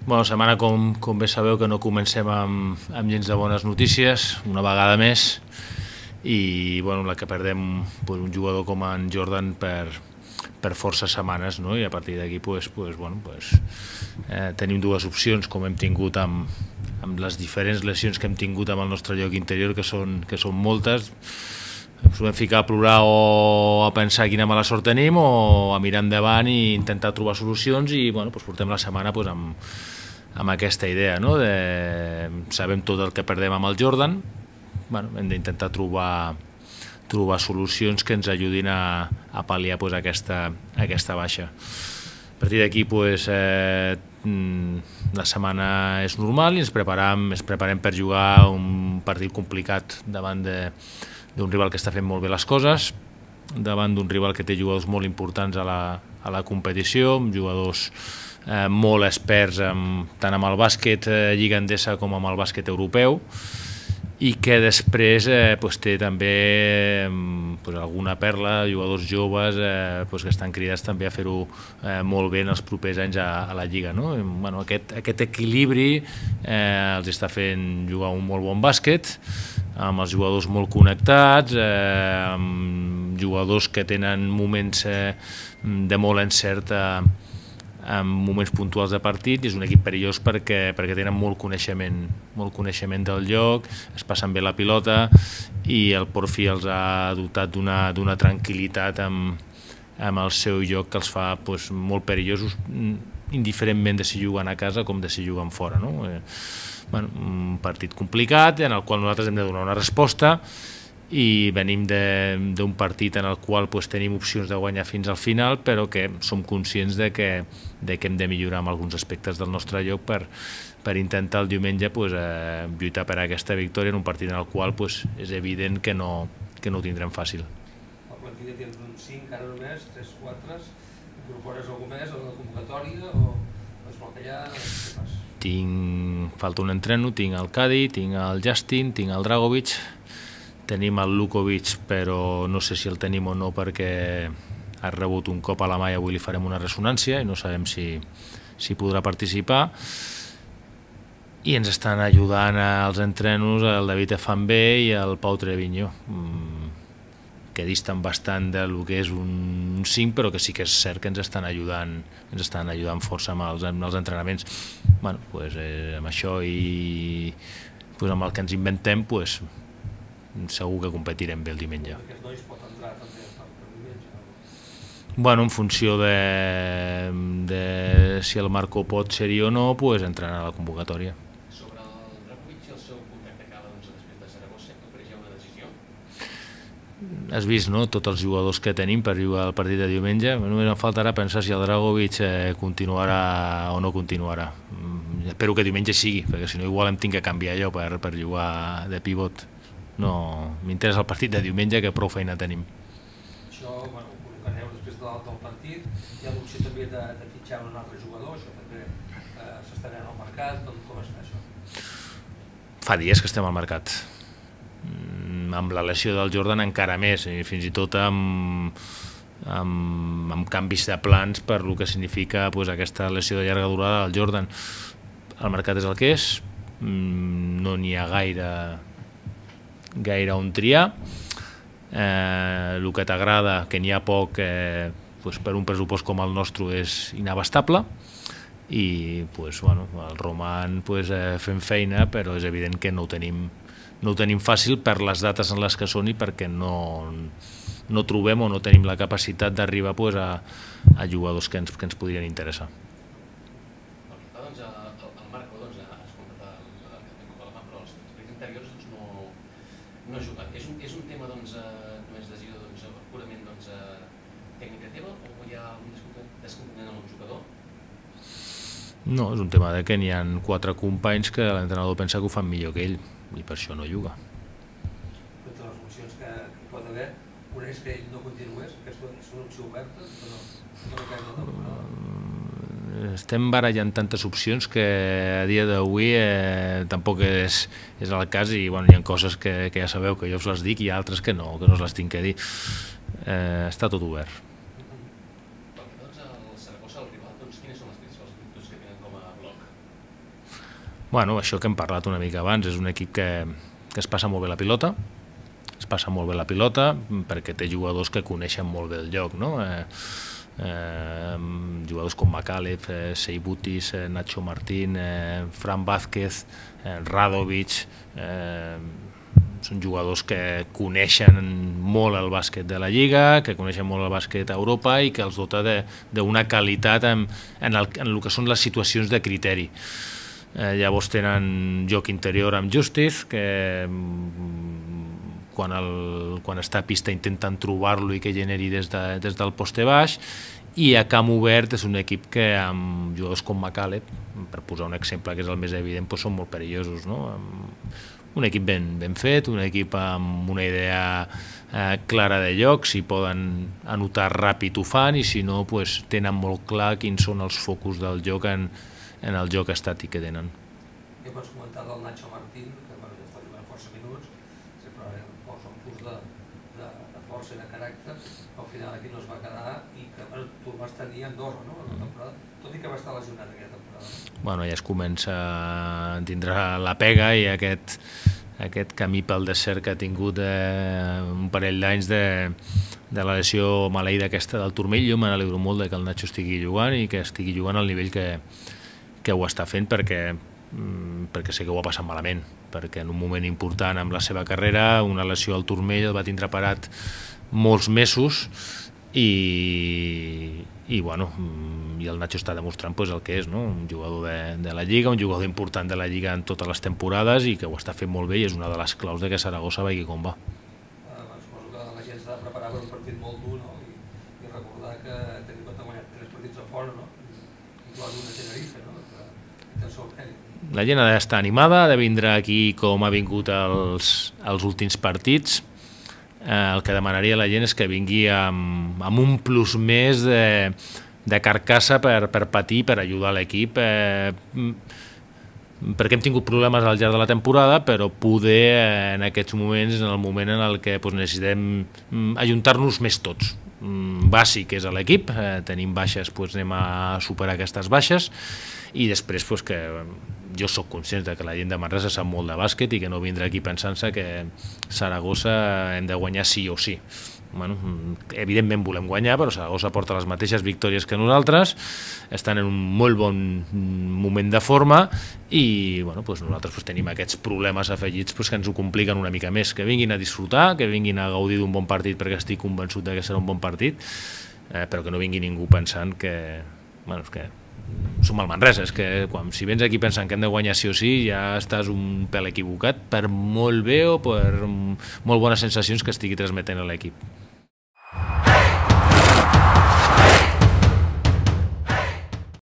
Bona setmana, com bé sabeu, que no comencem amb gens de bones notícies, una vegada més, i la que perdem un jugador com en Jordan per força setmanes, no? I a partir d'aquí tenim dues opcions, com hem tingut amb les diferents lesions que hem tingut amb el nostre lloc interior, que són moltes. Ens podem ficar a plorar o a pensar quina mala sort tenim, o a mirar endavant i intentar trobar solucions, i portem la setmana amb aquesta idea, no? Sabem tot el que perdem amb el Jordan, hem d'intentar trobar solucions que ens ajudin a pal·liar aquesta baixa. A partir d'aquí la setmana és normal i ens preparem per jugar un partit complicat davant d'un rival que està fent molt bé les coses, davant d'un rival que té jugadors molt importants a la competició, jugadors molt experts tant amb el bàsquet lliga endesa com amb el bàsquet europeu, i que després té també alguna perla, jugadors joves que estan cridats també a fer-ho molt bé en els propers anys a la lliga, no? Aquest equilibri els està fent jugar un molt bon bàsquet, amb els jugadors molt connectats, amb jugadors que tenen moments de molt encert en moments puntuals de partit, i és un equip perillós perquè tenen molt coneixement del lloc, es passen bé la pilota, i el Porfi els ha dotat d'una tranquil·litat amb el seu joc que els fa molt perillosos, indiferentment de si juguen a casa com de si juguen fora, no? Un partit complicat en el qual nosaltres hem de donar una resposta, i venim d'un partit en el qual tenim opcions de guanyar fins al final, però que som conscients de que hem de millorar en alguns aspectes del nostre lloc per intentar el diumenge lluitar per aquesta victòria en un partit en el qual és evident que no ho tindrem fàcil. La plantilla tens un 5, ara només, 3-4, incorpores algú més a la convocatòria o es vol callar? Què fas? Falta un entreno, tinc el Cadi, tinc el Justin, tinc el Dragovic, tenim el Lukovic, però no sé si el tenim o no perquè ha rebut un cop a la mà i avui li farem una ressonància i no sabem si podrà participar. I ens estan ajudant als entrenos el David Efambé i el Pau Treviño, que disten bastant del que és un 5, però que sí que és cert que ens estan ajudant força amb els entrenaments. Amb això i amb el que ens inventem, segur que competirem bé el diumenge. Aquests nois pot entrar també per diumenge? En funció de si el Marco pot ser-hi o no, entraran a la convocatòria. Sobre el Dragovic i el seu contracte que acaba després de Saragossa, que ofereix una decisió? Has vist, no?, tots els jugadors que tenim per jugar el partit de diumenge. Només em faltarà pensar si el Dragovic continuarà o no continuarà. Espero que diumenge sigui, perquè si no igual em tinc que canviar jo per jugar de pivot. No, m'interessa el partit de diumenge, que prou feina tenim. Això ho col·locareu després del partit. Hi ha l'opció també de fitxar un altre jugador, això també s'estarà en el mercat, com es fa això? Fa dies que estem al mercat. Amb la lesió del Jordan encara més, i fins i tot amb canvis de plans per el que significa aquesta lesió de llarga durada del Jordan. El mercat és el que és, no n'hi ha gaire on triar. El que t'agrada, que n'hi ha poc, per un pressupost com el nostre és inabastable, i el roman fent feina, però és evident que no ho tenim fàcil per les dates en les que són i perquè no trobem o no tenim la capacitat d'arribar a jugadors que ens podrien interessar. El Marco has comptat el Copa de la Mà, però els partits anteriors no ha jugat. És un tema només decisió purament tècnica teva, o hi ha algun descomplement amb un jugador? No, és un tema que n'hi ha 4 companys que l'entrenador pensa que ho fan millor que ell, i per això no juga. Entre les opcions que hi pot haver, una és que ell no continués, aquesta és una opció oberta, Estem barallant tantes opcions que a dia d'avui tampoc és el cas, i hi ha coses que ja sabeu que jo us les dic i altres que no us les tinc que dir. Està tot obert. El Saragossa, el rival, quines són les principals virtuts que tenen com a bloc? Bueno, això que hem parlat una mica abans, és un equip que es passa molt bé la pilota, perquè té jugadors que coneixen molt bé el lloc, no? Jugadors com Macaleb, Seibutis, Nacho Martín, Fran Vázquez, Radovic, són jugadors que coneixen molt el bàsquet de la Lliga, que coneixen molt el bàsquet a Europa i que els dota d'una qualitat en el que són les situacions de criteri. Llavors tenen joc interior amb Justice, que quan està a pista intenten trobar-lo i que generi des del poste baix, i a camp obert és un equip que amb jugadors com Macaleb, per posar un exemple que és el més evident, són molt perillosos, no? Un equip ben fet, un equip amb una idea clara de joc, si poden anotar ràpid ho fan, i si no tenen molt clar quins són els focus del joc en el joc estàtic que tenen. Què pots comentar del Nacho Martín, que està jugant força minuts, sempre posa un plus de força i de caràcter, al final aquí no es va quedar i que tu el vas tenir a Andorra, no?, en la temporada, tot i que va estar lesionat aquella temporada. Bueno, ja es comença a tindre la pega i aquest camí pel desert que ha tingut un parell d'anys de la lesió maleïda aquesta del turmell. Jo me n'alegro molt que el Nacho estigui jugant i que estigui jugant al nivell que ho està fent, perquè sé que ho ha passat malament, perquè en un moment important amb la seva carrera una lesió al turmell el va tindre parat molts mesos i el Nacho està demostrant el que és, un jugador de la Lliga, un jugador important de la Lliga en totes les temporades i que ho està fent molt bé i és una de les claus que Saragossa vagi com va. Suposo que la gent s'ha de preparar per un partit molt dur, i recordar que tenim que guanyar 3 partits a fora, inclòs una Tenerife, que té el seu mèrit. La gent ha d'estar animada, ha de vindre aquí com ha vingut els últims partits. El que demanaria a la gent és que vingui amb un plus més de carcassa per patir, per ajudar l'equip, perquè hem tingut problemes al llarg de la temporada, però poder en aquests moments, en el moment en el que necessitem ajuntar-nos més tots. Bàsic és a l'equip, tenim baixes, anem a superar aquestes baixes, i després que jo sóc conscient que la gent de Manresa sap molt de bàsquet i que no vindrà aquí pensant-se que Saragossa hem de guanyar sí o sí. Evidentment volem guanyar, però Saragossa porta les mateixes victòries que nosaltres, estan en un molt bon moment de forma i nosaltres tenim aquests problemes afegits que ens ho compliquen una mica més. Que vinguin a disfrutar, que vinguin a gaudir d'un bon partit, perquè estic convençut que serà un bon partit, però que no vingui ningú pensant que som al Manresa. És que si vens aquí pensant que hem de guanyar sí o sí, ja estàs un pèl equivocat, per molt bé o per molt bones sensacions que estigui transmetent a l'equip.